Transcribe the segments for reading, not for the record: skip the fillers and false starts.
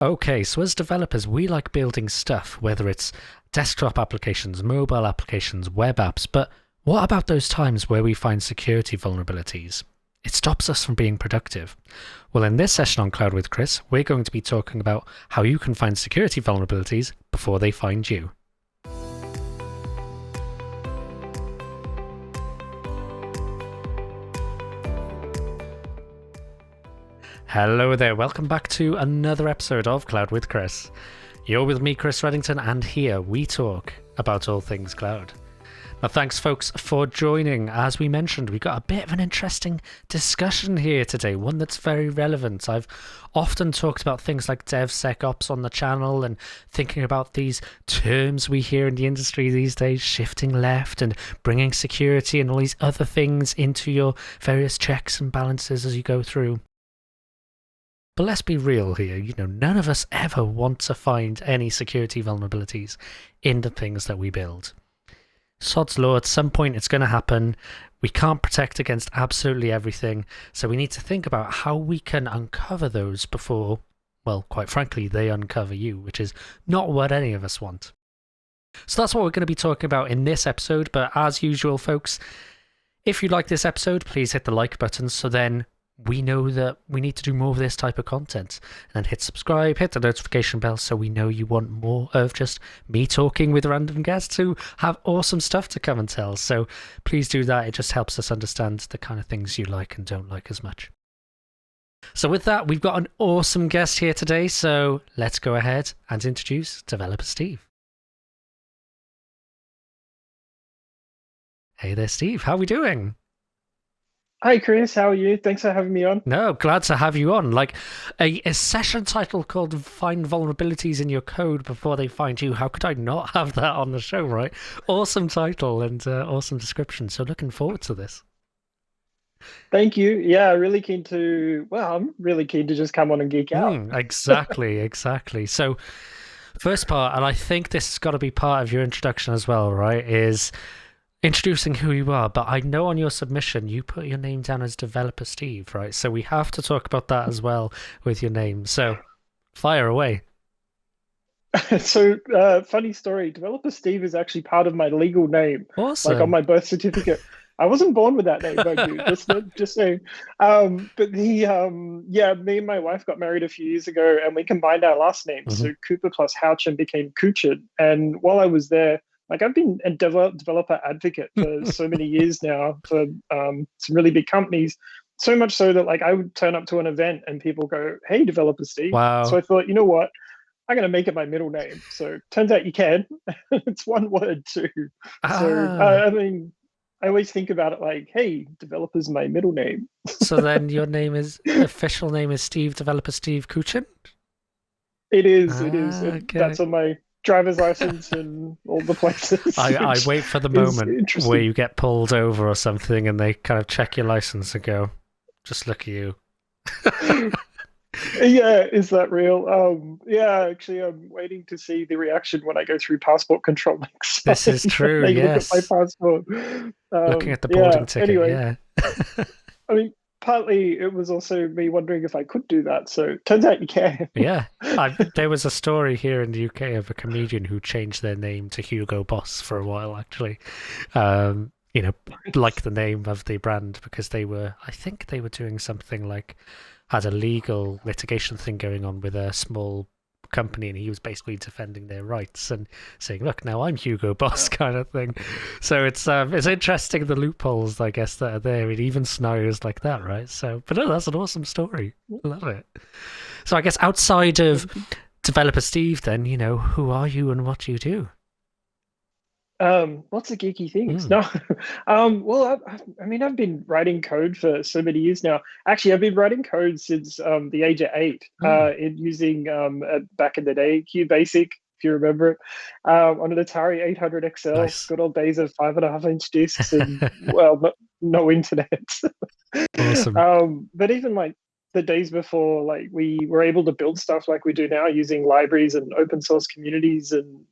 Okay, so as developers, we like building stuff, whether it's desktop applications, mobile applications, web apps, but what about those times where we find security vulnerabilities? It stops us from being productive. Well, in this session on Cloud with Chris, we're going to be talking about how you can find security vulnerabilities before they find you. Hello there, welcome back to another episode of Cloud with Chris. You're with me, Chris Reddington, and here we talk about all things cloud. Now, thanks folks for joining. As we mentioned, we got a bit of an interesting discussion here today, one that's very relevant. I've often talked about things like DevSecOps on the channel and thinking about these terms we hear in the industry these days, shifting left and bringing security and all these other things into your various checks and balances as you go through. But let's be real here, none of us ever want to find any security vulnerabilities in the things that we build. Sod's law, at some point it's going to happen. We can't protect against absolutely everything, so we need to think about how we can uncover those before, well, quite frankly, they uncover you, which is not what any of us want. So that's what we're going to be talking about in this episode, but as usual, folks, if you like this episode, please hit the like button so then we know that we need to do more of this type of content. And hit subscribe, hit the notification bell so we know you want more of just me talking with random guests who have awesome stuff to come and tell. So please do that. It just helps us understand the kind of things you like and don't like as much. So with that, we've got an awesome guest here today. So let's go ahead and introduce Developer Steve. Hey there, Steve. How are we doing? Hi, Chris. How are you? Thanks for having me on. No, glad to have you on. Like a session title called Find Vulnerabilities in Your Code Before They Find You. How could I not have that on the show, right? Awesome title and awesome description. So looking forward to this. Thank you. Yeah, I'm really keen to just come on and geek out. Exactly. So first part, and I think this has got to be part of your introduction as well, right, is introducing who you are. But I know on your submission you put your name down as Developer Steve, right? So we have to talk about that as well with your name. So fire away. So, funny story. Developer Steve is actually part of my legal name, Awesome. like on my birth certificate. I wasn't born with that name, mind you. Just saying. Yeah, me and my wife got married a few years ago, and we combined our last names. So Cooper plus Houchin became Coochin. And while I was there, like I've been a developer advocate for so many years now for some really big companies. So much so that like I would turn up to an event and people go, "Hey, Developer Steve." Wow. So I thought, you know what? I'm going to make it my middle name. So turns out you can. It's one word too. I mean, I always think about it like, hey, developer's my middle name. So then your official name is Developer Steve Coochin? It is. Okay. That's on my driver's license and all the places. I wait for the moment where you get pulled over or something and they kind of check your license and go, just look at you. Yeah, is that real? Yeah, actually, I'm waiting to see the reaction when I go through passport control next time. This is true, They yes. look at my passport. Looking at the boarding ticket, anyway, yeah. I mean, partly it was also me wondering if I could do that. So turns out you can. Yeah. There was a story here in the UK of a comedian who changed their name to Hugo Boss for a while, actually. Like the name of the brand because I think they were doing something like, had a legal litigation thing going on with a small company, and he was basically defending their rights and saying, look, now I'm Hugo Boss kind of thing. So it's interesting, the loopholes, I guess, that are there in even scenarios like that, right? So, but no, that's an awesome story. I love it. So I guess outside of Developer Steve then, who are you and what do you do? Lots of geeky things. No, well, I mean, I've been writing code for so many years now. Actually, I've been writing code since the age of 8, in using back in the day QBasic, if you remember it, on an Atari 800 XL. Nice. Good old days of 5.5-inch discs and well, no internet. Awesome. But even like the days before, like we were able to build stuff like we do now using libraries and open source communities and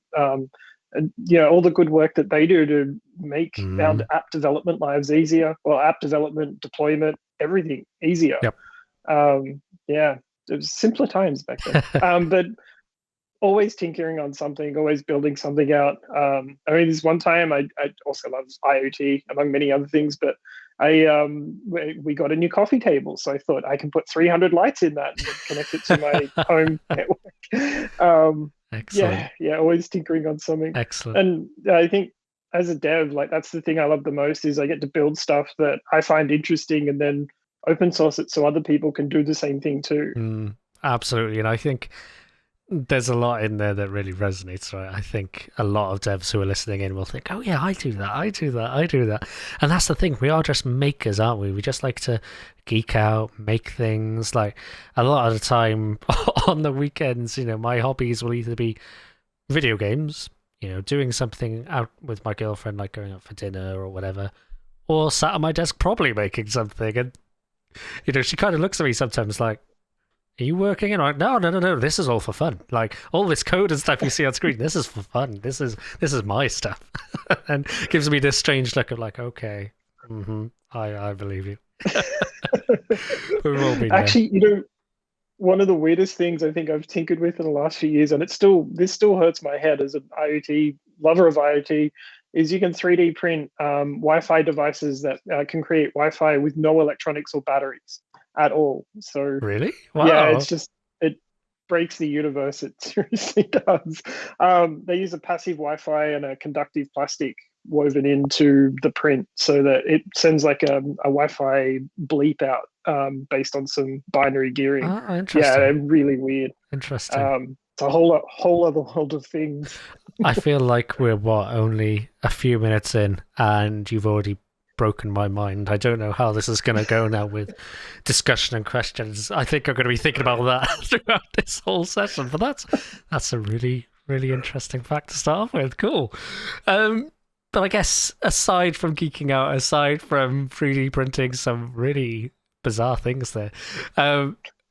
all the good work that they do to make our app development lives easier, well, app development, deployment, everything easier. Yep. Yeah. was simpler times back then. But always tinkering on something, always building something out. I mean, this one time I also love IoT among many other things, but we got a new coffee table, so I thought I can put 300 lights in that and connect it to my home network. Excellent. Yeah, always tinkering on something. Excellent. And I think as a dev, like that's the thing I love the most is I get to build stuff that I find interesting and then open source it so other people can do the same thing too. Absolutely. And I think there's a lot in there that really resonates, right? I think a lot of devs who are listening in will think, oh yeah, I do that. And that's the thing, we are just makers, aren't we? We just like to geek out, make things. Like a lot of the time on the weekends, my hobbies will either be video games, doing something out with my girlfriend, like going out for dinner or whatever, or sat at my desk probably making something. And, she kind of looks at me sometimes like, are you working? And I'm like, no, this is all for fun. Like all this code and stuff you see on screen, this is for fun. This is my stuff. And gives me this strange look of like, okay, I believe you. We've all been actually one of the weirdest things I think I've tinkered with in the last few years, and this still hurts my head as an IoT lover of IoT, is you can 3D print Wi-Fi devices that can create Wi-Fi with no electronics or batteries at all. So really, wow. Yeah, it breaks the universe. It seriously does. They use a passive Wi-Fi and a conductive plastic woven into the print so that it sends like a Wi-Fi bleep out based on some binary gearing. Interesting. Yeah, they're really weird. Interesting. It's a whole other world of things. I feel like we're only a few minutes in, and you've already broken my mind. I don't know how this is going to go now with discussion and questions. I think I'm going to be thinking about that throughout this whole session. But that's a really, really interesting fact to start off with. Cool. But I guess aside from geeking out, aside from 3D printing some really bizarre things there,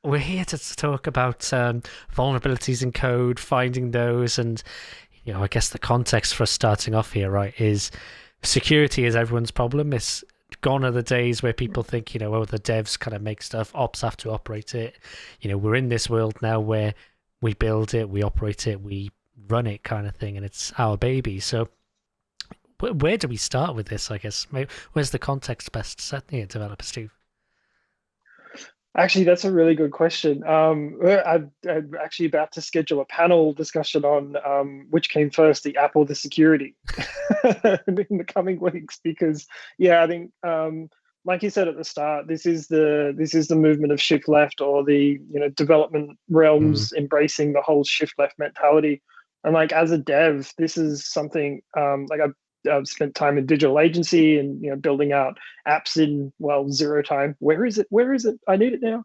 we're here to talk about vulnerabilities in code, finding those, and I guess the context for us starting off here, right, is security is everyone's problem. It's gone are the days where people think, the devs kind of make stuff, ops have to operate it. We're in this world now where we build it, we operate it, we run it kind of thing, and it's our baby. So where do we start with this, I guess? Where's the context best set here, DeveloperSteve? Actually, that's a really good question. I'm actually about to schedule a panel discussion on which came first, the app or the security, in the coming weeks. Because, I think, like you said at the start, this is the movement of shift left, or the development realms embracing the whole shift left mentality. And like as a dev, this is something like I've spent time in digital agency and building out apps in 0 time. Where is it? I need it now.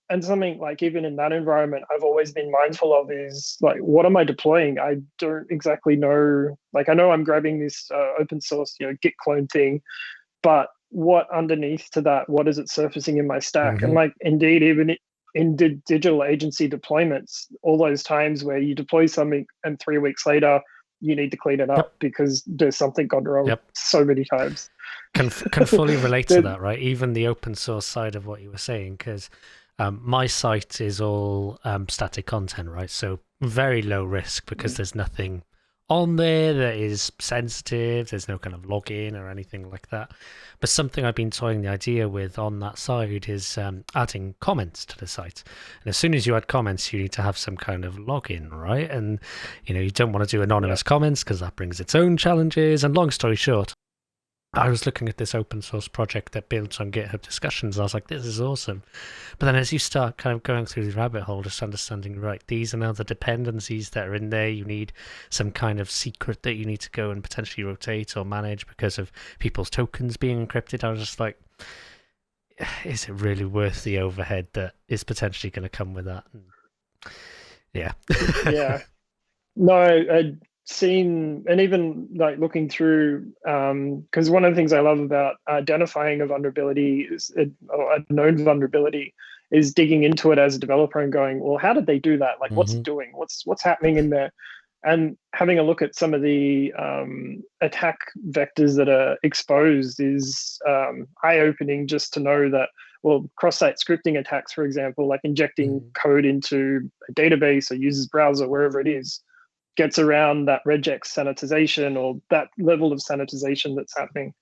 And something like even in that environment, I've always been mindful of is like, what am I deploying? I don't exactly know. Like I know I'm grabbing this open source Git clone thing, but what underneath to that? What is it surfacing in my stack? And like indeed, even in digital agency deployments, all those times where you deploy something and 3 weeks later you need to clean it up because there's something gone wrong so many times. Can fully relate to that, right? Even the open source side of what you were saying, because my site is all static content, right? So very low risk because there's nothing on there that is sensitive. There's no kind of login or anything like that. But something I've been toying the idea with on that side is adding comments to the site. And as soon as you add comments, you need to have some kind of login, right? And you don't want to do anonymous comments because that brings its own challenges. And long story short, I was looking at this open source project that builds on GitHub discussions. I was like, this is awesome. But then as you start kind of going through the rabbit hole, just understanding, right, these are now the dependencies that are in there. You need some kind of secret that you need to go and potentially rotate or manage because of people's tokens being encrypted. I was just like, is it really worth the overhead that is potentially going to come with that? Yeah. Yeah. No, seen, and even like looking through, because one of the things I love about identifying a vulnerability is a known vulnerability is digging into it as a developer and going, well, how did they do that? Like, what's it doing? What's happening in there? And having a look at some of the attack vectors that are exposed is eye-opening, just to know that well, cross-site scripting attacks, for example, like injecting code into a database or user's browser, wherever it is, gets around that regex sanitization or that level of sanitization that's happening.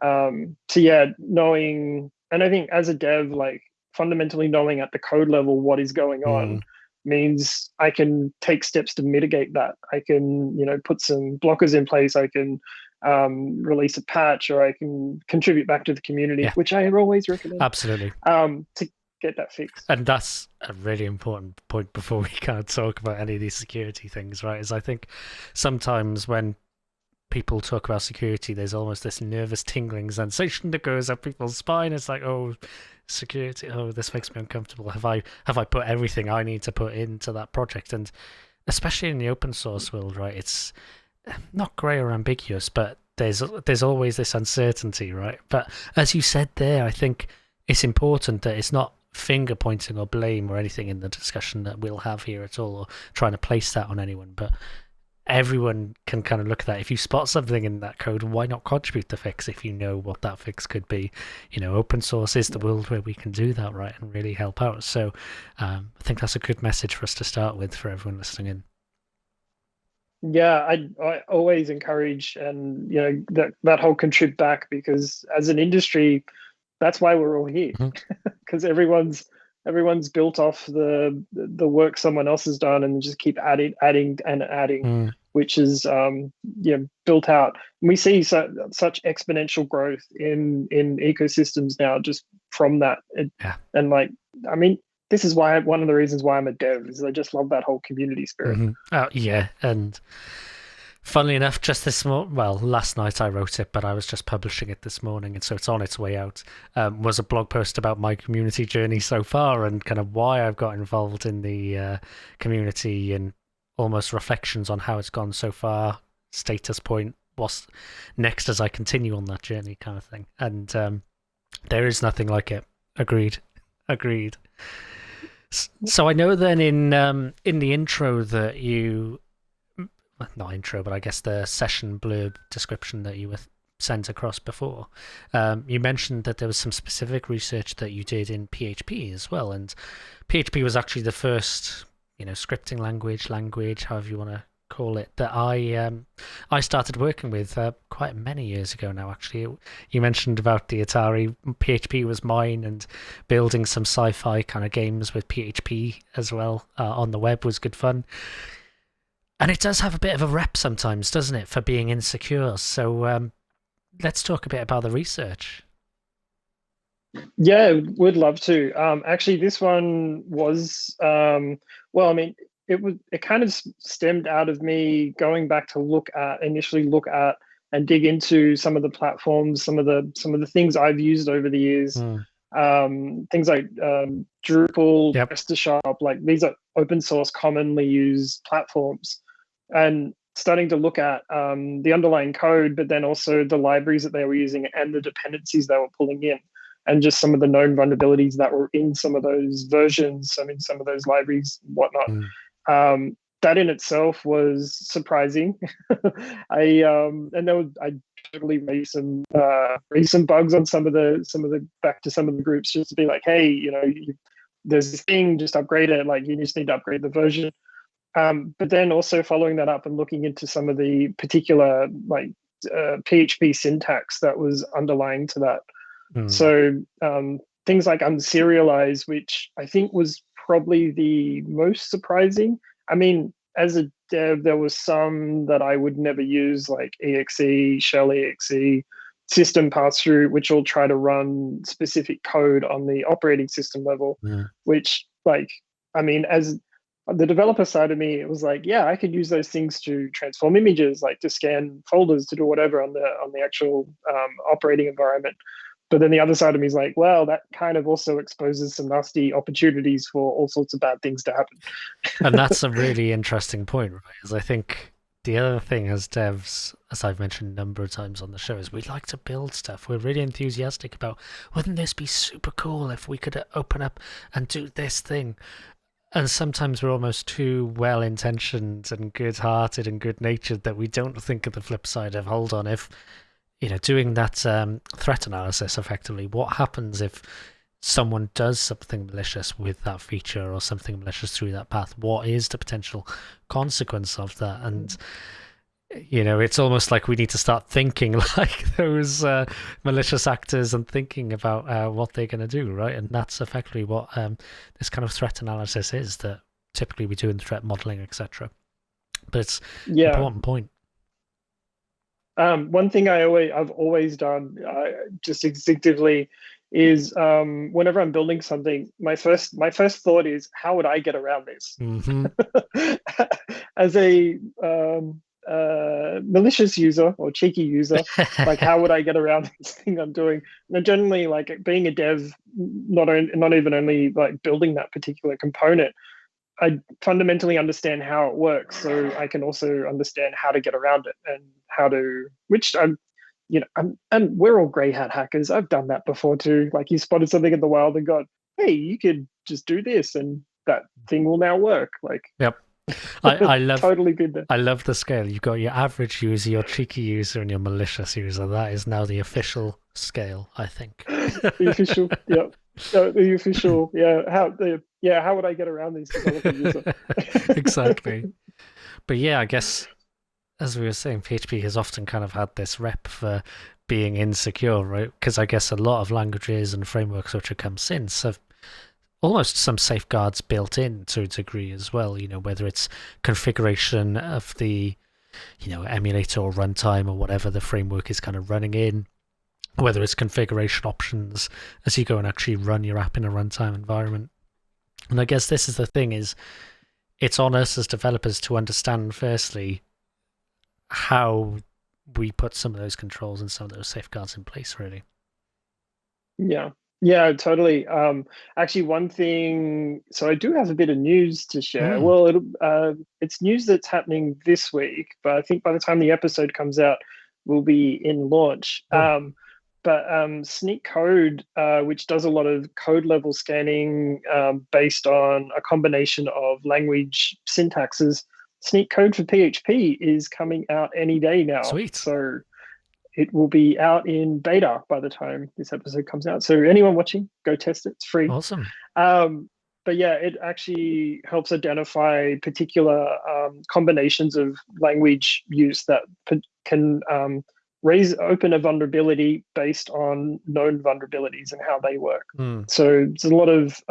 So yeah, knowing, and I think as a dev, like fundamentally knowing at the code level what is going on means I can take steps to mitigate that. I can, put some blockers in place. I can release a patch, or I can contribute back to the community, which I always recommend. Absolutely. To get that fixed. And that's a really important point before we kind of talk about any of these security things, right? Is I think sometimes when people talk about security, there's almost this nervous tingling sensation that goes up people's spine. It's like, oh, security, oh, this makes me uncomfortable. Have I put everything I need to put into that project? And especially in the open source world, right, it's not grey or ambiguous, but there's always this uncertainty, right? But as you said there, I think it's important that it's not finger pointing or blame or anything in the discussion that we'll have here at all, or trying to place that on anyone, but everyone can kind of look at that. If you spot something in that code, why not contribute the fix if you know what that fix could be? Open source is the world where we can do that, right, and really help out. So I think that's a good message for us to start with for everyone listening in. Yeah, I always encourage, and that whole contribute back, because as an industry, that's why we're all here, because everyone's built off the work someone else has done, and just keep adding, which is built out. And we see such exponential growth in ecosystems now just from that. And like, I mean, this is why one of the reasons why I'm a dev is I just love that whole community spirit. And funnily enough, just last night I wrote it, but I was just publishing it this morning, and so it's on its way out. Was a blog post about my community journey so far, and kind of why I've got involved in the community, and almost reflections on how it's gone so far, status point, what's next as I continue on that journey, kind of thing. And there is nothing like it. Agreed. So I know then in the intro that you, not intro, but I guess the session blurb description that you were sent across before, you mentioned that there was some specific research that you did in PHP as well, and PHP was actually the first, scripting language, however you want to call it, that I started working with quite many years ago now. Actually, you mentioned about the Atari. PHP was mine, and building some sci-fi kind of games with PHP as well on the web was good fun. And it does have a bit of a rep sometimes, doesn't it, for being insecure? So let's talk a bit about the research. Yeah, would love to. Actually, this one was, it kind of stemmed out of me going back to initially look at and dig into some of the platforms, some of the things I've used over the years. Things like Drupal, PrestaShop, like these are open source, commonly used platforms, and starting to look at the underlying code, but then also the libraries that they were using and the dependencies they were pulling in, and just some of the known vulnerabilities that were in some of those versions, some of those libraries, whatnot. That in itself was surprising. I totally raised some bugs on some of the groups, just to be like, hey, there's this thing, just upgrade it. Like, you just need to upgrade the version. But then also following that up and looking into some of the particular PHP syntax that was underlying to that. So things like unserialize, which I think was probably the most surprising. I mean, as a dev, there was some that I would never use, like exe, shell exe, system pass-through, which will try to run specific code on the operating system level, which, as the developer side of me, it was like, yeah, I could use those things to transform images, like to scan folders, to do whatever on the actual operating environment. But then the other side of me is like, well, that kind of also exposes some nasty opportunities for all sorts of bad things to happen. And that's a really interesting point, right? Because I think the other thing as devs, as I've mentioned a number of times on the show, is we like to build stuff. We're really enthusiastic about, wouldn't this be super cool if we could open up and do this thing? And sometimes we're almost too well-intentioned and good-hearted and good-natured that we don't think of the flip side of, hold on, if doing that threat analysis effectively, what happens if someone does something malicious with that feature or something malicious through that path, what is the potential consequence of that? And it's almost like we need to start thinking like those malicious actors and thinking about what they're going to do, right? And that's effectively what this kind of threat analysis is that typically we do in threat modeling, etc. But it's an important point. One thing I've always done, just instinctively, is whenever I'm building something, my first thought is, how would I get around this? Mm-hmm. As a malicious user or cheeky user, like, how would I get around this thing I'm doing? And generally, like, being a dev, not even only like building that particular component, I fundamentally understand how it works, so I can also understand how to get around it and and we're all grey hat hackers. I've done that before too. Like, you spotted something in the wild and gone, hey, you could just do this and that thing will now work. Like, yep. I love totally did that. I love the scale. You've got your average user, your cheeky user, and your malicious user. That is now the official scale, I think. The official, yeah. The official, yeah. How would I get around these developer user? Exactly. But yeah, I guess as we were saying, PHP has often kind of had this rep for being insecure, right? Because I guess a lot of languages and frameworks which have come since have almost some safeguards built in to a degree as well, whether it's configuration of the, emulator or runtime or whatever the framework is kind of running in, whether it's configuration options as you go and actually run your app in a runtime environment. And I guess this is the thing, is it's on us as developers to understand firstly how we put some of those controls and some of those safeguards in place, really. Yeah, totally. Actually, one thing, so I do have a bit of news to share. Well, it's news that's happening this week, but I think by the time the episode comes out, we'll be in launch. But Snyk Code, which does a lot of code level scanning based on a combination of language syntaxes, Snyk Code for PHP is coming out any day now. Sweet. So it will be out in beta by the time this episode comes out. So anyone watching, go test it. It's free. Awesome. But yeah, it actually helps identify particular combinations of language use that can open a vulnerability based on known vulnerabilities and how they work. So there's a lot of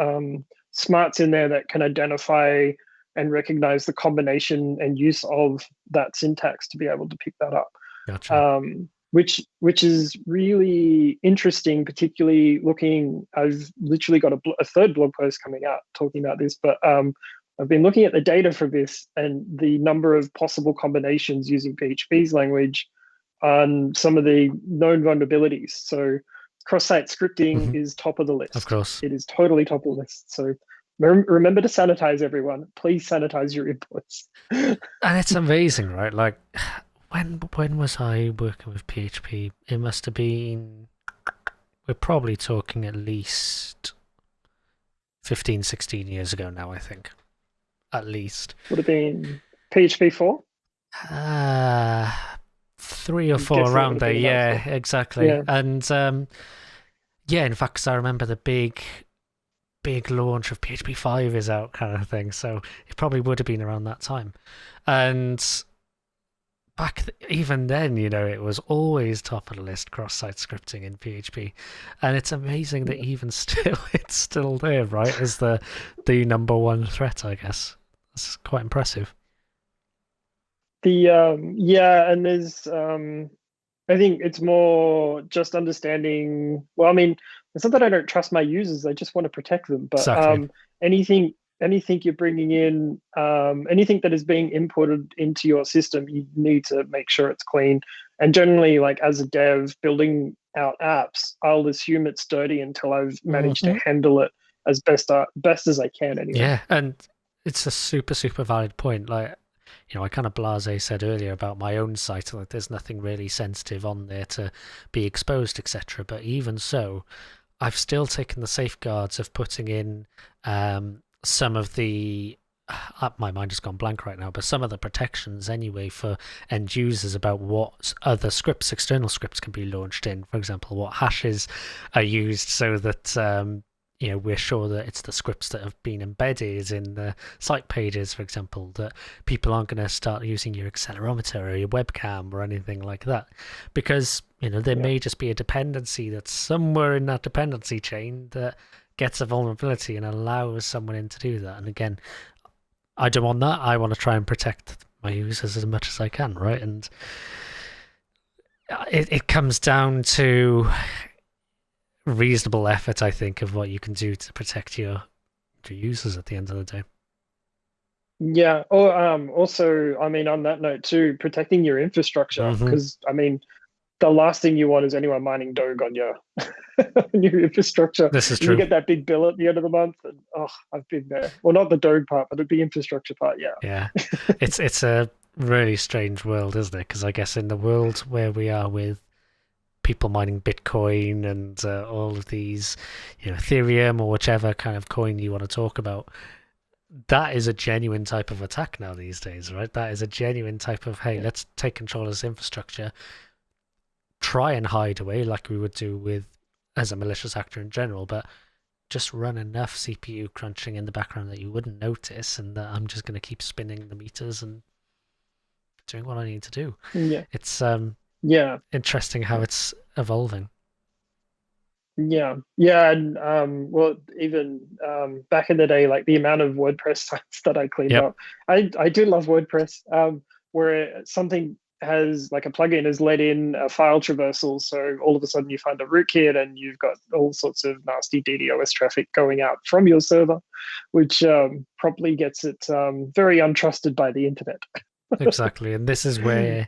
smarts in there that can identify and recognize the combination and use of that syntax to be able to pick that up. Gotcha. Which is really interesting, particularly looking, I've literally got a third blog post coming out talking about this, but I've been looking at the data for this and the number of possible combinations using PHP's language on some of the known vulnerabilities. So cross-site scripting is top of the list. Of course. It is totally top of the list. So remember to sanitize, everyone. Please sanitize your inputs. And it's amazing, right? Like, when was I working with PHP? It must have been, we're probably talking at least 15, 16 years ago now, I think. At least. Would have been PHP 4? 3 or 4 around there, yeah, exactly. Yeah. And in fact, 'cause I remember the big launch of PHP 5 is out kind of thing, so it probably would have been around that time. And even then, it was always top of the list, cross-site scripting in PHP. And it's amazing that even still, it's still there, right, as the number one threat, I guess. That's quite impressive. And there's I think it's more just understanding, well, I mean, it's not that I don't trust my users, I just want to protect them. But exactly. anything you're bringing in, anything that is being inputted into your system, you need to make sure it's clean. And generally, like, as a dev building out apps, I'll assume it's dirty until I've managed to handle it as best as I can anyway. Yeah, and it's a super, super valid point. Like, I kind of blasé said earlier about my own site, like there's nothing really sensitive on there to be exposed, etc. But even so, I've still taken the safeguards of putting in some of the, my mind has gone blank right now, but some of the protections anyway for end users about what other scripts, external scripts, can be launched in. For example, what hashes are used so that we're sure that it's the scripts that have been embedded in the site pages, for example, that people aren't going to start using your accelerometer or your webcam or anything like that, because there may just be a dependency that's somewhere in that dependency chain that gets a vulnerability and allows someone in to do that. And again, I don't want that. I want to try and protect my users as much as I can, right? And it comes down to reasonable effort, I think, of what you can do to protect your users at the end of the day. Yeah. Or also, I mean, on that note too, protecting your infrastructure, because I mean, the last thing you want is anyone mining Doge on your on your infrastructure. This is true. You get that big bill at the end of the month, and I've been there. Well, not the Doge part, but the infrastructure part. Yeah. Yeah. It's a really strange world, isn't it? Because I guess in the world where we are with people mining Bitcoin and all of these, Ethereum or whichever kind of coin you want to talk about, that is a genuine type of attack now these days, right? That is a genuine type of, hey, let's take control of this infrastructure, try and hide away like we would do with as a malicious actor in general, but just run enough CPU crunching in the background that you wouldn't notice, and that I'm just going to keep spinning the meters and doing what I need to do. Yeah. It's interesting how it's evolving. Yeah, and well, even back in the day, like the amount of WordPress sites that I cleaned up, I do love WordPress, where something has like a plugin has let in a file traversal, so all of a sudden you find a rootkit and you've got all sorts of nasty DDoS traffic going out from your server, which probably gets it very untrusted by the internet. Exactly, and this is where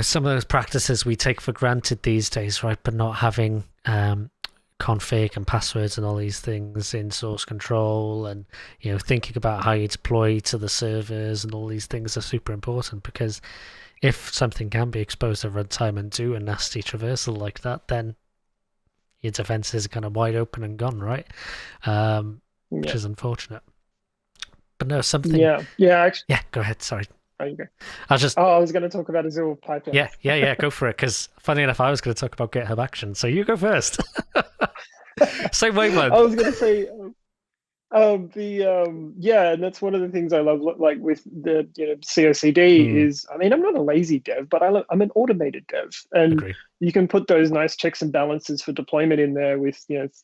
some of those practices we take for granted these days, right? But not having config and passwords and all these things in source control, and thinking about how you deploy to the servers and all these things are super important, because if something can be exposed at runtime and do a nasty traversal like that, then your defenses are kind of wide open and gone, right? Which is unfortunate. But no, something. Actually, go ahead. Sorry. Okay. I was going to talk about Azure pipeline. Yeah, go for it. Because funny enough, I was going to talk about GitHub Actions, so you go first. Same wavelength. I was going to say, and that's one of the things I love, like with the CI/CD is, I mean, I'm not a lazy dev, but I'm an automated dev, and you can put those nice checks and balances for deployment in there with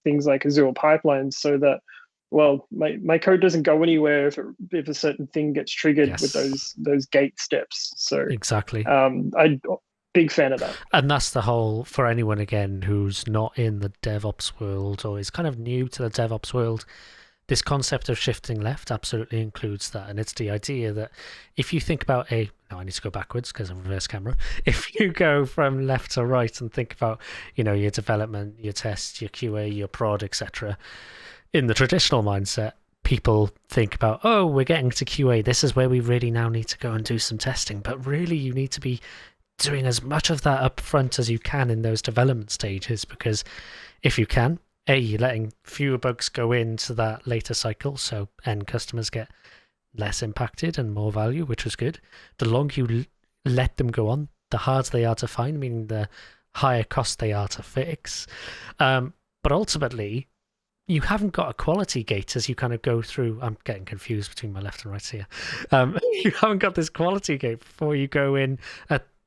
things like Azure pipelines, so that, well, my code doesn't go anywhere if a certain thing gets triggered with those gate steps. So exactly, I'm big fan of that. And that's the whole, for anyone again who's not in the DevOps world or is kind of new to the DevOps world, this concept of shifting left absolutely includes that. And it's the idea that if you think about I need to go backwards because I'm reverse camera. If you go from left to right and think about, your development, your test, your QA, your prod, etc., in the traditional mindset, people think about, we're getting to QA. This is where we really now need to go and do some testing. But really, you need to be doing as much of that up front as you can in those development stages, because if you can, you're letting fewer bugs go into that later cycle, so end customers get less impacted and more value, which was good. The longer you let them go on, the harder they are to find, meaning the higher cost they are to fix. But ultimately, you haven't got a quality gate as you kind of go through. I'm getting confused between my left and right here. You haven't got this quality gate before you go in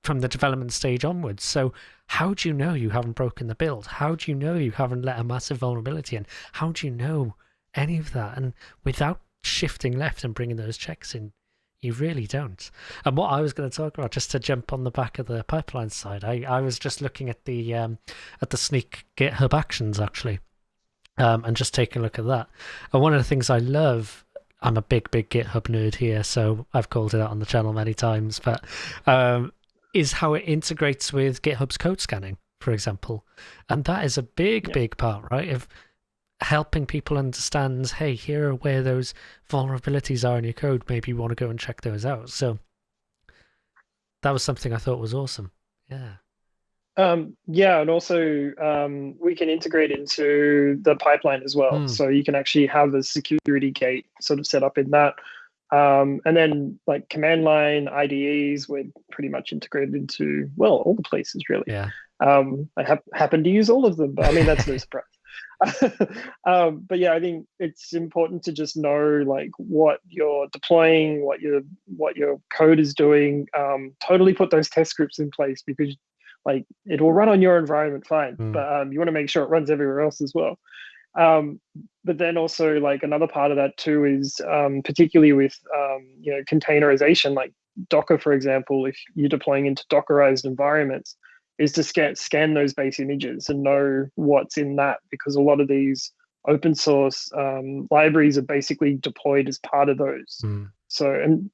from the development stage onwards. So how do you know you haven't broken the build? How do you know you haven't let a massive vulnerability in? How do you know any of that? And without shifting left and bringing those checks in, you really don't. And what I was going to talk about, just to jump on the back of the pipeline side, I was just looking at the Snyk GitHub Actions actually, and just taking a look at that. And one of the things I love, I'm a big GitHub nerd here, so I've called it out on the channel many times, but is how it integrates with GitHub's code scanning, for example. And that is a big part, right, of helping people understand, hey, here are where those vulnerabilities are in your code. Maybe you want to go and check those out. So that was something I thought was awesome. Yeah. And also we can integrate into the pipeline as well. So you can actually have a security gate sort of set up in that. And then like command line IDEs, we're pretty much integrated into, well, all the places really. Yeah. I happen to use all of them, but I mean, that's no surprise. But yeah, I think it's important to just know like what you're deploying, what your code is doing. Totally put those test scripts in place, because like it will run on your environment fine, but you want to make sure it runs everywhere else as well. But then also like another part of that too is particularly with containerization, like Docker, for example, if you're deploying into Dockerized environments, is to scan those base images and know what's in that, because a lot of these open source libraries are basically deployed as part of those. So, and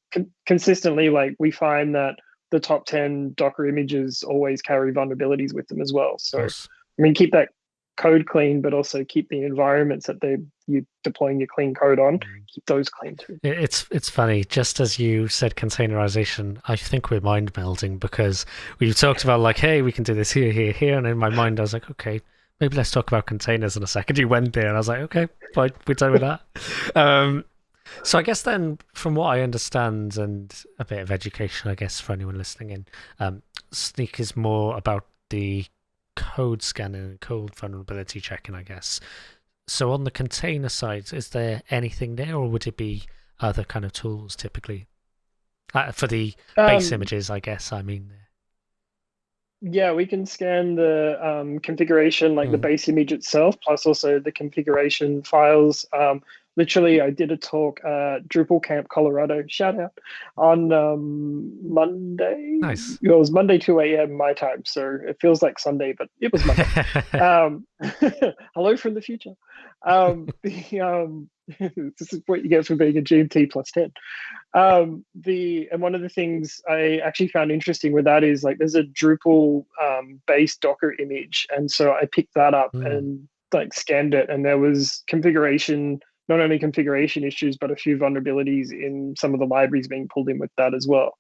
consistently, like we find that the top 10 Docker images always carry vulnerabilities with them as well. So, I mean, keep that code clean, but also keep the environments that you're deploying your clean code on, keep those clean too. It's funny, just as you said containerization, I think we're mind melding, because we've talked about like, hey, we can do this here, and in my mind I was like, okay, maybe let's talk about containers in a second. You went there and I was like, okay, fine, we're done with that. So I guess then, from what I understand, and a bit of education, I guess, for anyone listening in, Snyk is more about the code scanning and code vulnerability checking, I guess. So on the container side, is there anything there, or would it be other kind of tools typically? For the base images, I guess, I mean. Yeah, we can scan the configuration, like the base image itself, plus also the configuration files. Literally, I did a talk at Drupal Camp Colorado, shout out, on Monday. Nice. It was Monday 2 a.m. my time, so it feels like Sunday, but it was Monday. Hello from the future. This is what you get for being a GMT plus 10. And one of the things I actually found interesting with that is like there's a Drupal based Docker image, and so I picked that up and like scanned it, and there was not only configuration issues, but a few vulnerabilities in some of the libraries being pulled in with that as well,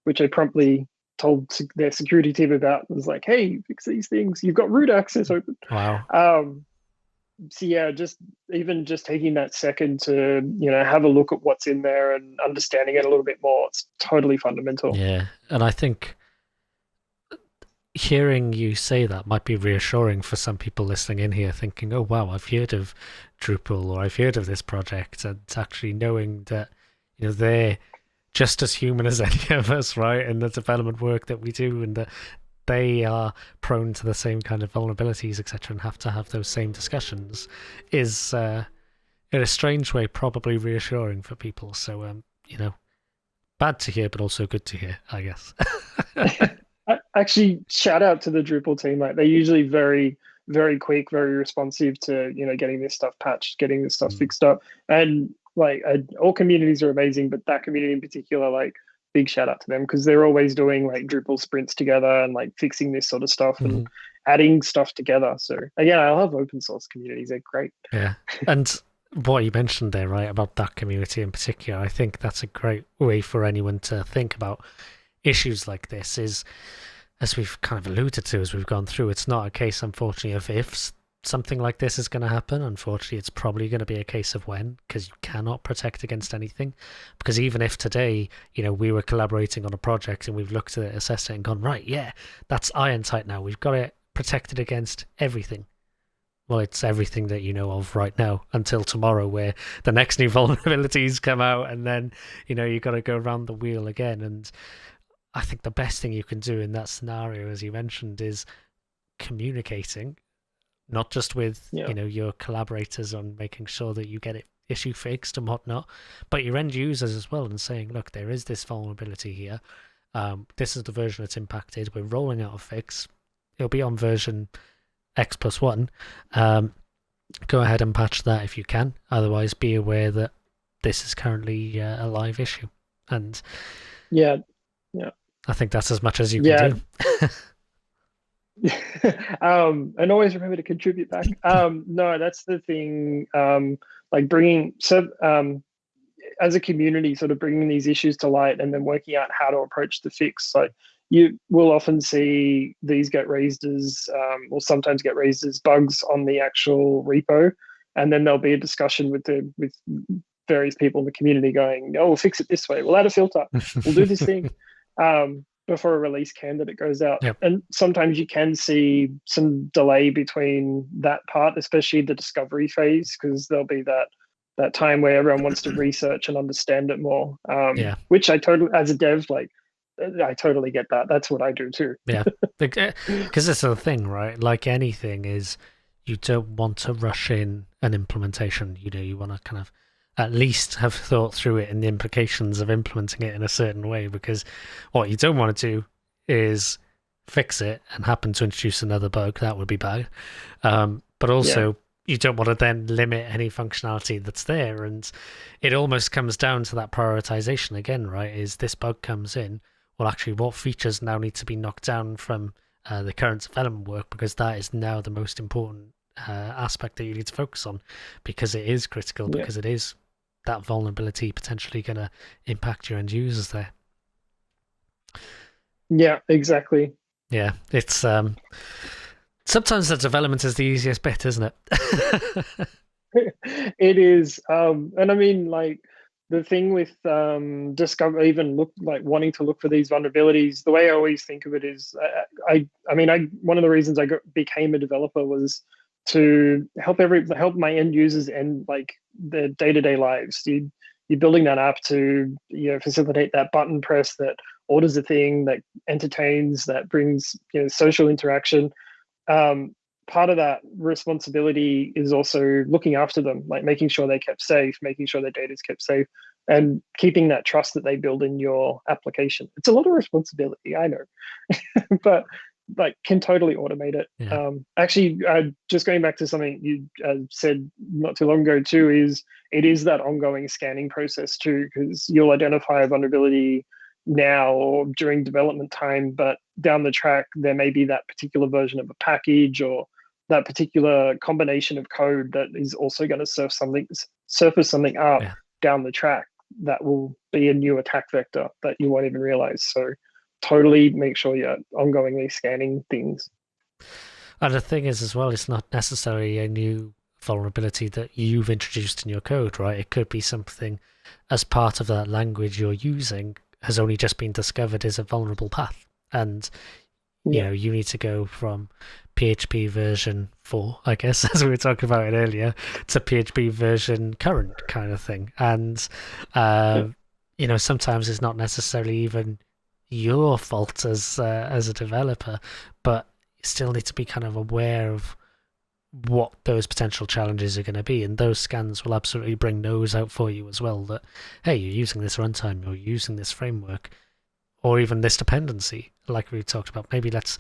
which I promptly told their security team about. It was like, hey, fix these things. You've got root access open. Wow. So yeah, just taking that second to have a look at what's in there and understanding it a little bit more, it's totally fundamental. Yeah, and I think hearing you say that might be reassuring for some people listening in here, thinking, oh wow, I've heard of Drupal or I've heard of this project, and actually knowing that they're just as human as any of us, right, in the development work that we do, and that they are prone to the same kind of vulnerabilities, etc., and have to have those same discussions, is in a strange way probably reassuring for people. So bad to hear, but also good to hear, I guess. Actually, shout out to the Drupal team. Like, they're usually very, very quick, very responsive to getting this stuff patched, getting this stuff fixed up. And like, all communities are amazing, but that community in particular, like, big shout out to them, because they're always doing like Drupal sprints together and like fixing this sort of stuff and adding stuff together. So again, I love open source communities. They're great. Yeah, and what you mentioned there, right, about that community in particular, I think that's a great way for anyone to think about issues like this. Is, as we've kind of alluded to as we've gone through, it's not a case, unfortunately, of if something like this is going to happen. Unfortunately, it's probably going to be a case of when, because you cannot protect against anything. Because even if today, we were collaborating on a project and we've looked at it, assessed it, and gone, right, yeah, that's iron tight now, we've got it protected against everything. Well, it's everything that you know of right now until tomorrow, where the next new vulnerabilities come out, and then you've got to go around the wheel again. And I think the best thing you can do in that scenario, as you mentioned, is communicating, not just with your collaborators on making sure that you get it issue fixed and whatnot, but your end users as well, and saying, look, there is this vulnerability here. This is the version that's impacted. We're rolling out a fix. It'll be on version X+1. Go ahead and patch that if you can. Otherwise, be aware that this is currently a live issue. And yeah, I think that's as much as you can do. And always remember to contribute back. No, that's the thing. Like as a community, sort of bringing these issues to light and then working out how to approach the fix. Like, you will often see these get raised as, or sometimes get raised as bugs on the actual repo, and then there'll be a discussion with various people in the community going, "Oh, we'll fix it this way. We'll add a filter. We'll do this thing." before a release candidate goes out. Yep. And sometimes you can see some delay between that part, especially the discovery phase, because there'll be that time where everyone wants to research and understand it more. Which I totally, as a dev, like, I totally get that. That's what I do too. Yeah, because that's the thing, right? Like anything, is you don't want to rush in an implementation. You want to kind of at least have thought through it and the implications of implementing it in a certain way, because what you don't want to do is fix it and happen to introduce another bug. That would be bad. But also, you don't want to then limit any functionality that's there. And it almost comes down to that prioritization again, right? Is this bug comes in, well, actually, what features now need to be knocked down from the current development work, because that is now the most important aspect that you need to focus on, because it is critical, because it is that vulnerability potentially going to impact your end users there. Yeah, exactly. Yeah, it's sometimes the development is the easiest bit, isn't it? It is, and I mean, like, the thing with even wanting to look for these vulnerabilities, the way I always think of it is, I mean, one of the reasons I became a developer was to help my end users and like their day-to-day lives. You're building that app to facilitate that button press that orders a thing, that entertains, that brings social interaction. Part of that responsibility is also looking after them, like making sure they're kept safe, making sure their data is kept safe, and keeping that trust that they build in your application. It's a lot of responsibility, I know, but like can totally automate it. Yeah. Actually, just going back to something you said not too long ago too, is it is that ongoing scanning process too, because you'll identify a vulnerability now or during development time, but down the track there may be that particular version of a package or that particular combination of code that is also going to surface something up down the track that will be a new attack vector that you won't even realize. So totally make sure you're ongoingly scanning things. And the thing is as well, it's not necessarily a new vulnerability that you've introduced in your code, right? It could be something as part of that language you're using has only just been discovered as a vulnerable path. And you need to go from PHP version 4, I guess, as we were talking about it earlier, to PHP version current kind of thing. And, sometimes it's not necessarily even your fault as a developer, but you still need to be kind of aware of what those potential challenges are going to be. And those scans will absolutely bring those out for you as well, that, hey, you're using this runtime, you're using this framework, or even this dependency, like we talked about. Maybe let's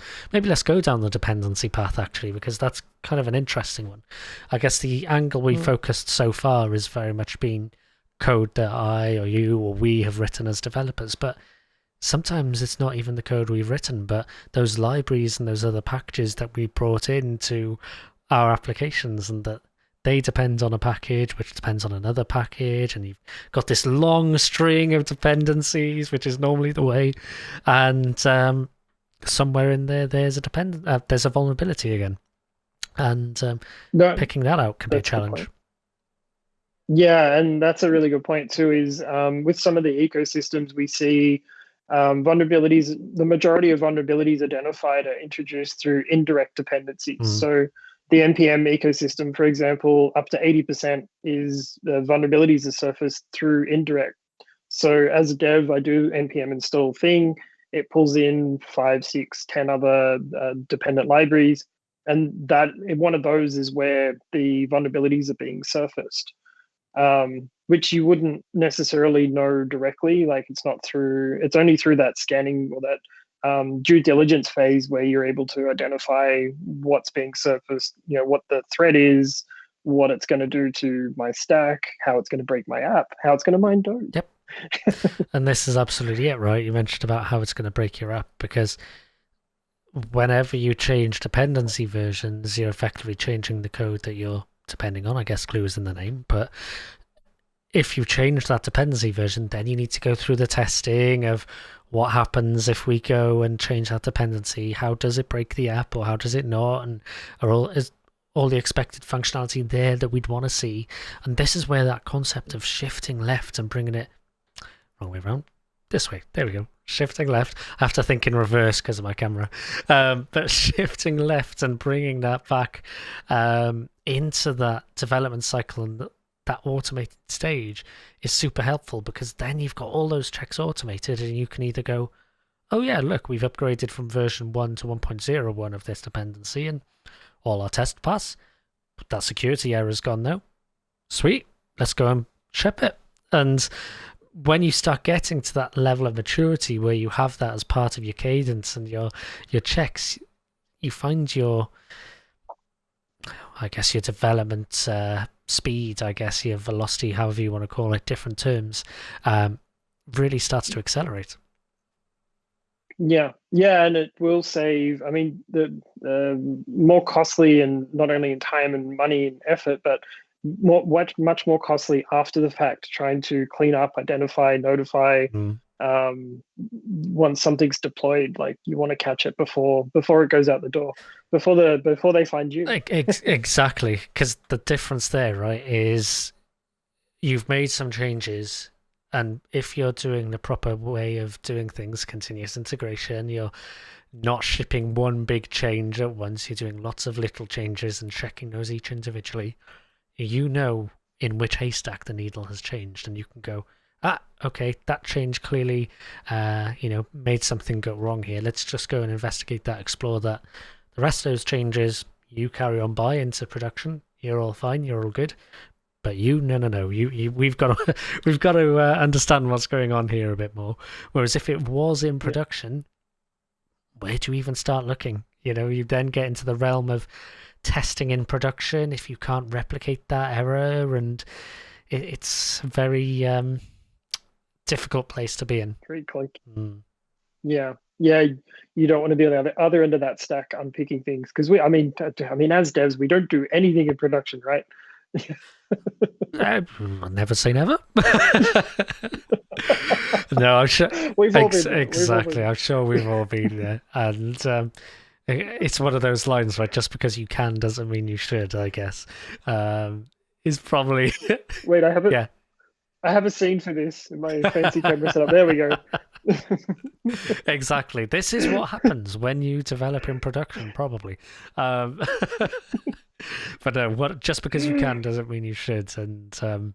go down the dependency path, actually, because that's kind of an interesting one. I guess the angle we focused so far has very much been code that I or you or we have written as developers, but sometimes it's not even the code we've written, but those libraries and those other packages that we brought into our applications, and that they depend on a package, which depends on another package, and you've got this long string of dependencies, which is normally the way. And somewhere in there, there's a vulnerability again, and picking that out can be a challenge. Yeah, and that's a really good point too. Is with some of the ecosystems we see vulnerabilities. The majority of vulnerabilities identified are introduced through indirect dependencies. So the NPM ecosystem, for example, up to 80% is the vulnerabilities are surfaced through indirect. So as a dev, I do NPM install thing. It pulls in 5, 6, 10 other dependent libraries. And that one of those is where the vulnerabilities are being surfaced, which you wouldn't necessarily know directly. Like it's only through that scanning or that due diligence phase where you're able to identify what's being surfaced, what the threat is, what it's going to do to my stack, how it's going to break my app, how it's going to mine Doge. Yep. And this is absolutely it, right? You mentioned about how it's going to break your app, because whenever you change dependency versions, you're effectively changing the code that you're depending on. I guess clue is in the name, but if you change that dependency version, then you need to go through the testing of what happens if we go and change that dependency. How does it break the app, or how does it not? And is all the expected functionality there that we'd want to see? And this is where that concept of shifting left and bringing it wrong way around, this way. There we go. Shifting left. I have to think in reverse because of my camera. But shifting left and bringing that back into that development cycle and that automated stage is super helpful, because then you've got all those checks automated and you can either go, oh yeah, look, we've upgraded from version 1 to 1.01 of this dependency and all our tests pass. That security error is gone now. Sweet, let's go and ship it. And when you start getting to that level of maturity where you have that as part of your cadence and your checks, you find your development speed, your velocity, however you want to call it, different terms, really starts to accelerate. Yeah, and it will save. I mean, the more costly, and not only in time and money and effort, but much more costly after the fact, trying to clean up, identify, notify. Once something's deployed, like, you want to catch it before it goes out the door, before they find you. Exactly, because the difference there, right, is you've made some changes. And if you're doing the proper way of doing things, continuous integration, you're not shipping one big change at once. You're doing lots of little changes and checking those each individually. You know in which haystack the needle has changed, and you can go, okay, that change clearly, made something go wrong here. Let's just go and investigate that, explore that. The rest of those changes, you carry on by into production. You're all fine. You're all good. But no. We've got to understand what's going on here a bit more. Whereas if it was in production, where do you even start looking? You then get into the realm of testing in production if you can't replicate that error, and it's a very difficult place to be in. Very click. Yeah. You don't want to be on the other end of that stack unpicking things, because I mean, as devs, we don't do anything in production, right? I'll never say never. No, I'm sure. We've all been there. Exactly. I'm sure we've all been there. And it's one of those lines, right? Just because you can doesn't mean you should, I guess. Is probably. Wait, I have it. Yeah. I have a scene for this in my fancy camera setup. There we go. Exactly. This is what happens when you develop in production, probably. But just because you can doesn't mean you should. And,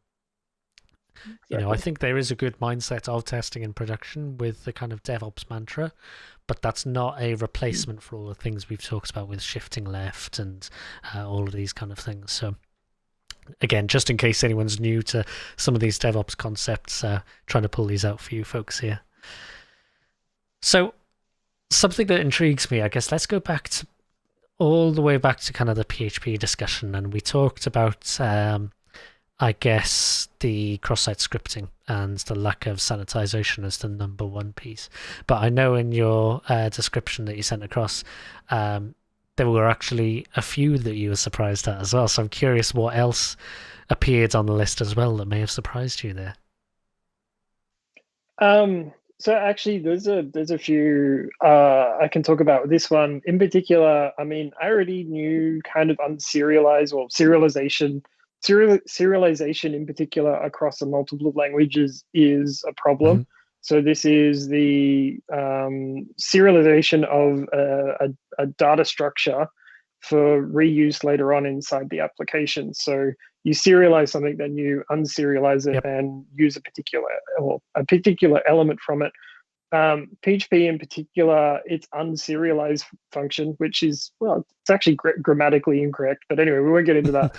I think there is a good mindset of testing in production with the kind of DevOps mantra, but that's not a replacement for all the things we've talked about with shifting left and all of these kind of things. So, again, just in case anyone's new to some of these DevOps concepts, trying to pull these out for you folks here. So, something that intrigues me, I guess, let's go back to all the way back to kind of the PHP discussion, and we talked about, the cross-site scripting and the lack of sanitization as the number one piece. But I know in your description that you sent across, there were actually a few that you were surprised at as well. So I'm curious what else appeared on the list as well that may have surprised you there. So actually, there's a few I can talk about. This one in particular, I mean, I already knew kind of unserialized or serialization in particular across a multiple languages is a problem. Mm-hmm. So this is the serialization of a data structure for reuse later on inside the application. So you serialize something, then you unserialize it and use a particular element from it. PHP in particular, its unserialized function, which is, well, it's actually grammatically incorrect, but anyway, we won't get into that.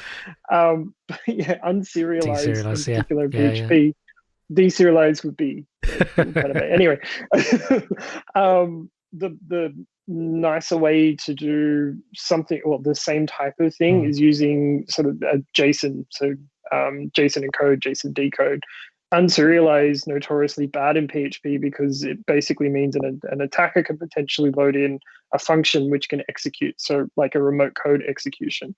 Unserialized in particular PHP. Deserialized would be kind of anyway. The nicer way to do something, or the same type of thing, is using sort of a JSON. So JSON encode, JSON decode. Unserialized, notoriously bad in PHP because it basically means an attacker can potentially load in a function which can execute. So like a remote code execution.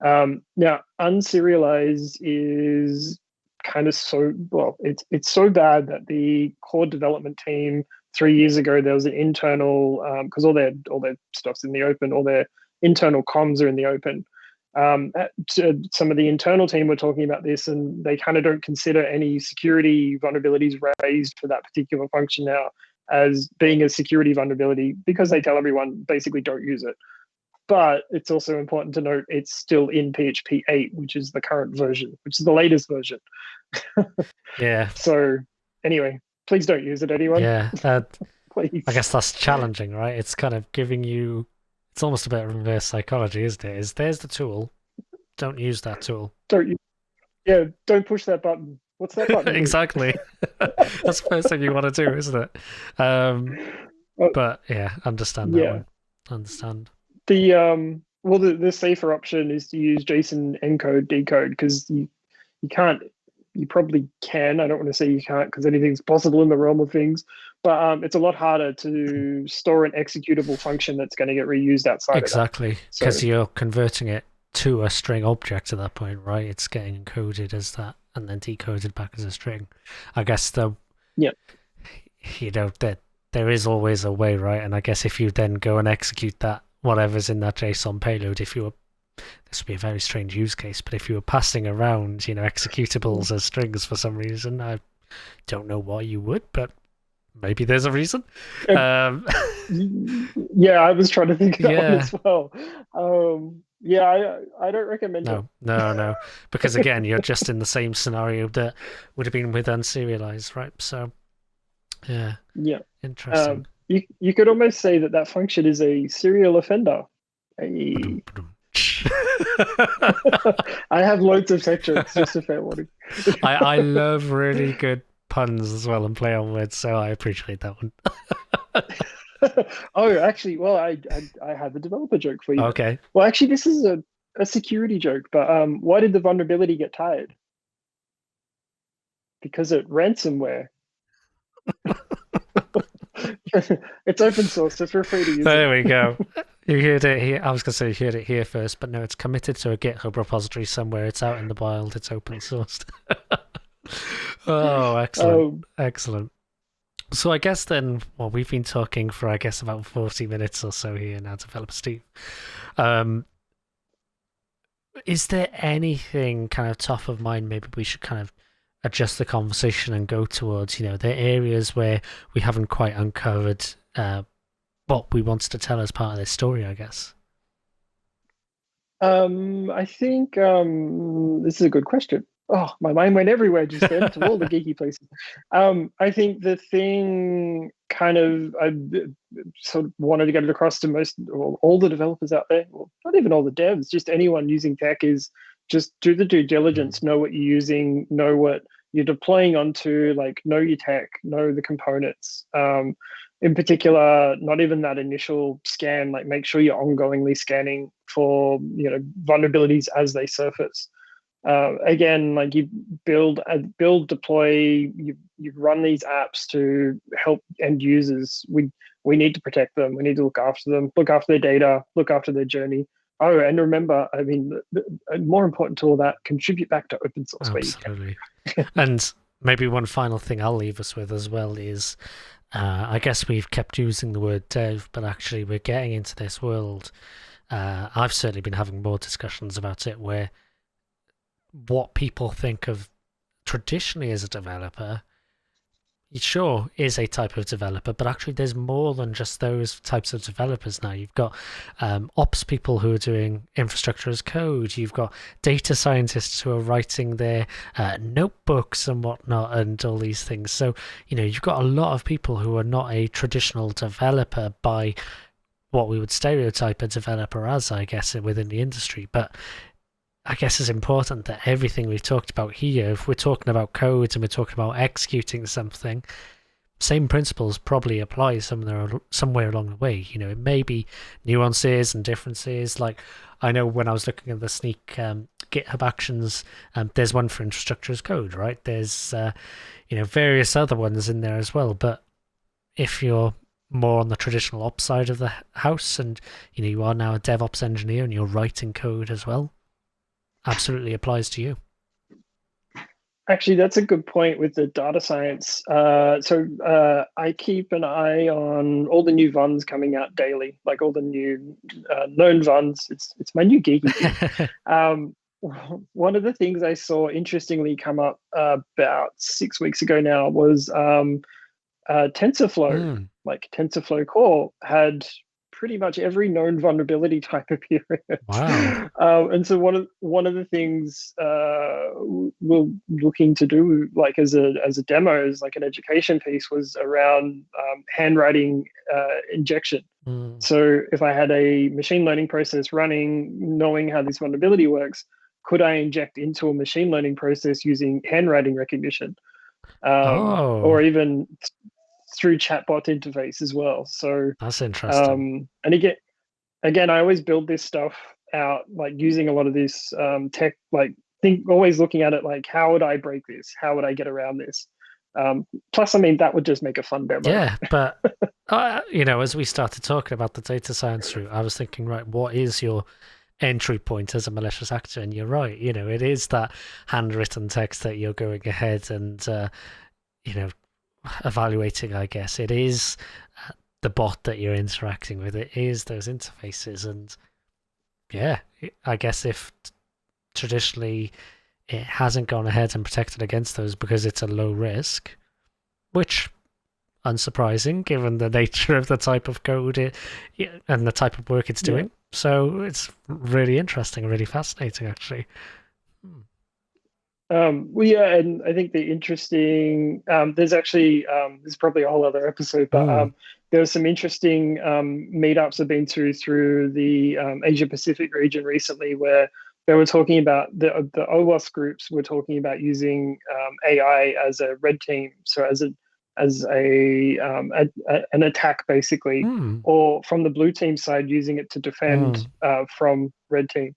Now, unserialized is kind of it's so bad that the core development team 3 years ago, there was an internal, because all their stuff's in the open, all their internal comms are in the open. Some of the internal team were talking about this, and they kind of don't consider any security vulnerabilities raised for that particular function now as being a security vulnerability, because they tell everyone basically don't use it. But it's also important to note it's still in PHP 8, which is the current version, which is the latest version. Yeah. So anyway, please don't use it, anyone. Yeah. Please. I guess that's challenging, right? It's kind of giving you, it's almost a bit of reverse psychology, isn't it? Is there's the tool, don't use that tool. Don't push that button. What's that button? Exactly. That's the first thing you want to do, isn't it? But yeah, understand that one. Understand. The safer option is to use JSON encode decode, because you can't. You probably can. I don't want to say you can't, because anything's possible in the realm of things. But it's a lot harder to store an executable function that's going to get reused outside. Exactly, because you're converting it to a string object at that point, right? It's getting encoded as that and then decoded back as a string. I guess there is always a way, right? And I guess if you then go and execute that, whatever's in that JSON payload, this would be a very strange use case, but if you were passing around, executables as strings for some reason, I don't know why you would, but maybe there's a reason. I was trying to think of that one as well. I don't recommend it. No, because again, you're just in the same scenario that would have been with unserialized, right? So, yeah, interesting. You could almost say that function is a serial offender. I have loads of tech jokes, just a fair warning. I love really good puns as well and play on words, so I appreciate that one. Oh, actually, well, I have a developer joke for you. Okay. Well, actually, this is a security joke, but why did the vulnerability get tired? Because it ransomware. It's open source, so feel free to use it. There we go. You heard it here. I was going to say you heard it here first, but no, it's committed to a GitHub repository somewhere. It's out in the wild. It's open sourced. Oh, excellent. Excellent. So I guess then, well, we've been talking for, I guess, about 40 minutes or so here now, DeveloperSteve. Is there anything kind of top of mind maybe we should kind of adjust the conversation and go towards, the areas where we haven't quite uncovered what we wanted to tell as part of this story, I guess? I think this is a good question. Oh, my mind went everywhere just then to all the geeky places. I think the thing I sort of wanted to get it across to all the developers out there, well, not even all the devs, just anyone using tech, is just do the due diligence, know what you're using, know what you're deploying onto, know your tech, know the components. In particular, not even that initial scan, make sure you're ongoingly scanning for vulnerabilities as they surface. Again, you build, deploy, you run these apps to help end users. We need to protect them. We need to look after them, look after their data, look after their journey. Oh, and remember, more important to all that, contribute back to open source. Absolutely. And maybe one final thing I'll leave us with as well is, I guess we've kept using the word dev, but actually we're getting into this world. I've certainly been having more discussions about it, where what people think of traditionally as a developer, sure, is a type of developer, but actually there's more than just those types of developers now. You've got ops people who are doing infrastructure as code. You've got data scientists who are writing their notebooks and whatnot and all these things. So, you've got a lot of people who are not a traditional developer by what we would stereotype a developer as, I guess, within the industry. But I guess it's important that everything we've talked about here, if we're talking about code and we're talking about executing something, same principles probably apply somewhere along the way. It may be nuances and differences. Like, I know when I was looking at the Snyk GitHub Actions, there's one for infrastructure as code, right? There's various other ones in there as well. But if you're more on the traditional ops side of the house, and you are now a DevOps engineer and you're writing code as well, absolutely applies to you. Actually, that's a good point with the data science. I keep an eye on all the new vulns coming out daily, like all the new known vulns. It's my new geeky thing. Um, one of the things I saw interestingly come up about 6 weeks ago now was TensorFlow. Mm, Like TensorFlow Core had pretty much every known vulnerability type appear in it. wow. And so one of the things we're looking to do, like as a demo, as like an education piece, was around handwriting injection. Mm. So if I had a machine learning process running, knowing how this vulnerability works, could I inject into a machine learning process using handwriting recognition, Oh, or even through chatbot interface as well? So that's interesting. and again, I always build this stuff out like using a lot of this tech, like always looking at it like, how would I break this? How would I get around this? Plus, I mean, that would just make a fun demo. Yeah, but as we started talking about the data science route, I was thinking, right, what is your entry point as a malicious actor? And you're right, it is that handwritten text that you're going ahead and evaluating. I guess it is the bot that you're interacting with. It is those interfaces, and yeah, I guess if traditionally it hasn't gone ahead and protected against those because it's a low risk, which unsurprising given the nature of the type of code and the type of work it's doing. Yeah. So it's really interesting, really fascinating, actually. Well, yeah, and I think the interesting there's actually there's probably a whole other episode, but Mm. there was some interesting meetups I've been to through the Asia Pacific region recently, where they were talking about the OWASP groups were talking about using AI as a red team, so an attack basically, Mm. or from the blue team side using it to defend Mm. from red team.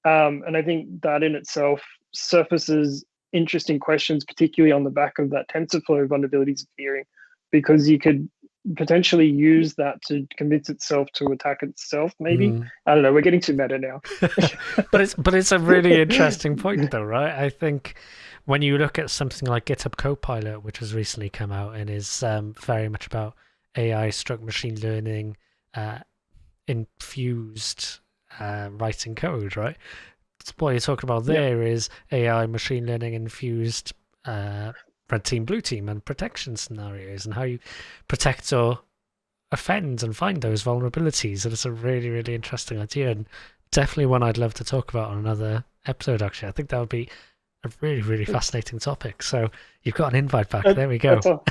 And I think that in itself surfaces interesting questions, particularly on the back of that TensorFlow vulnerabilities appearing, because you could potentially use that to convince itself to attack itself. Maybe, Mm. I don't know. We're getting too meta now. But it's a really interesting point, though, right? I think when you look at something like GitHub Copilot, which has recently come out and is very much about AI stroke machine learning infused writing code, right? What you're talking about Yeah. there is AI machine learning infused red team, blue team, and protection scenarios, and how you protect or offend and find those vulnerabilities. And it's a really, really interesting idea, and definitely one I'd love to talk about on another episode. Actually, I think that would be a really, really fascinating topic. So you've got an invite back. There we go.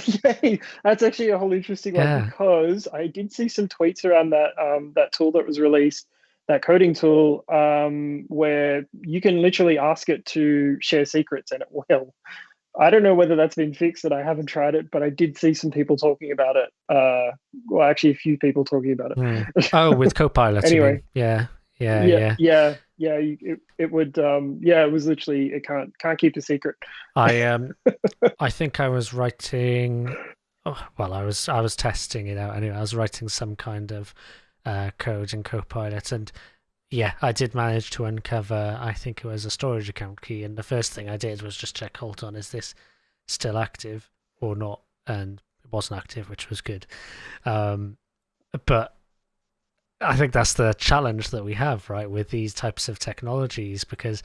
Yay. That's actually a whole interesting one, Yeah. because I did see some tweets around that tool that was released, that coding tool, where you can literally ask it to share secrets, and it will. I don't know whether that's been fixed, and I haven't tried it, but I did see some people talking about it. Well, actually, a few people talking about Mm. it. Oh, with Copilot, you mean? Anyway, Yeah. Yeah. yeah, Yeah. yeah. It would. Yeah, it was literally, it can't keep a secret. I think I was writing. Oh, well, I was testing it out anyway. I was writing some kind of code in Copilot, and yeah, I did manage to uncover. I think it was a storage account key, and the first thing I did was just check. Hold on, is this still active or not? And it wasn't active, which was good. But I think that's the challenge that we have, right, with these types of technologies, because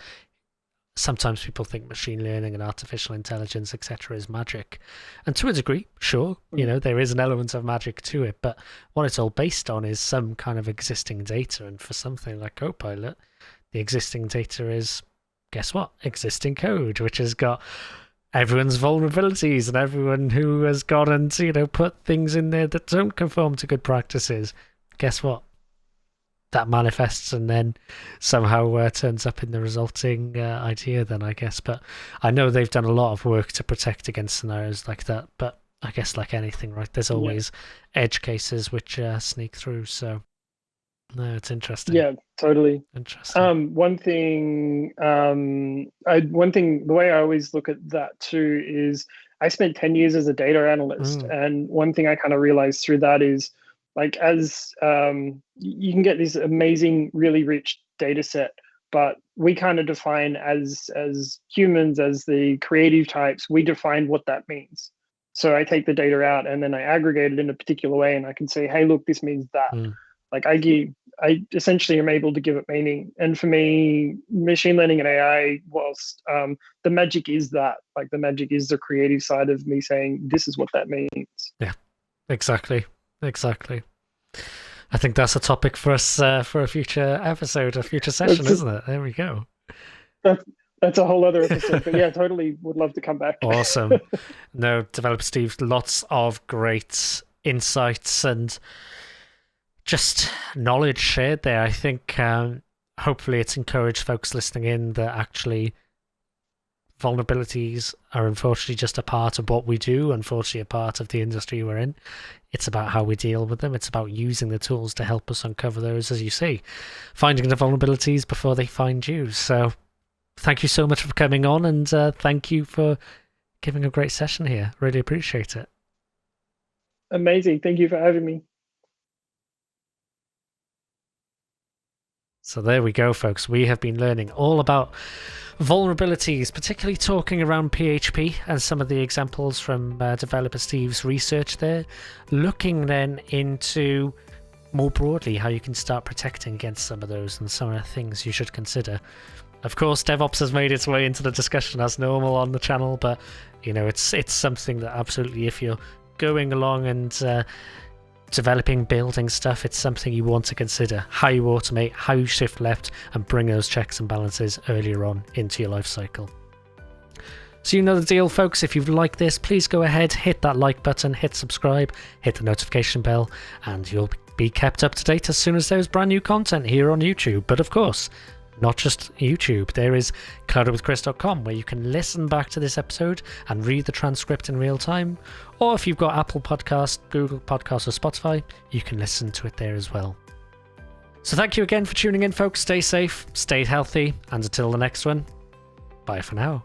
sometimes people think machine learning and artificial intelligence, etc., is magic. And to a degree, sure, there is an element of magic to it, but what it's all based on is some kind of existing data. And for something like Copilot, the existing data is, guess what? Existing code, which has got everyone's vulnerabilities and everyone who has gone and, put things in there that don't conform to good practices. Guess what? That manifests and then somehow turns up in the resulting idea then, I guess. But I know they've done a lot of work to protect against scenarios like that. But I guess like anything, right, there's always edge cases which sneak through. So no, it's interesting. Yeah, totally. Interesting. One thing, the way I always look at that too is, I spent 10 years as a data analyst. And one thing I kind of realized through that is, like, as you can get this amazing, really rich data set, but we kind of define as humans, as the creative types, we define what that means. So I take the data out and then I aggregate it in a particular way, and I can say, hey, look, this means that. Like I essentially am able to give it meaning. And for me, machine learning and AI, whilst the magic is that, like the magic is the creative side of me saying, this is what that means. Yeah, exactly. I think that's a topic for us for a future episode, a future session, isn't it? There we go. That's a whole other episode, but yeah, totally would love to come back. Awesome. No, Developer Steve, lots of great insights and just knowledge shared there. I think hopefully it's encouraged folks listening in that actually vulnerabilities are unfortunately just a part of what we do, unfortunately a part of the industry we're in. It's about how we deal with them. It's about using the tools to help us uncover those, as you say, finding the vulnerabilities before they find you. So thank you so much for coming on, and thank you for giving a great session here. Really appreciate it. Amazing. Thank you for having me. So there we go, folks. We have been learning all about vulnerabilities, particularly talking around PHP and some of the examples from Developer Steve's research there, looking then into more broadly how you can start protecting against some of those and some of the things you should consider. Of course, DevOps has made its way into the discussion as normal on the channel, but you know, it's something that absolutely, if you're going along and developing, building stuff, it's something you want to consider. How you automate, how you shift left, and bring those checks and balances earlier on into your life cycle. So you know the deal, folks. If you've liked this, please go ahead, hit that like button, hit subscribe, hit the notification bell, and you'll be kept up to date as soon as there's brand new content here on YouTube. But of course, not just YouTube. There is cloudwithchris.com, where you can listen back to this episode and read the transcript in real time. Or if you've got Apple Podcasts, Google Podcasts, or Spotify, you can listen to it there as well. So thank you again for tuning in, folks. Stay safe, stay healthy, and until the next one, bye for now.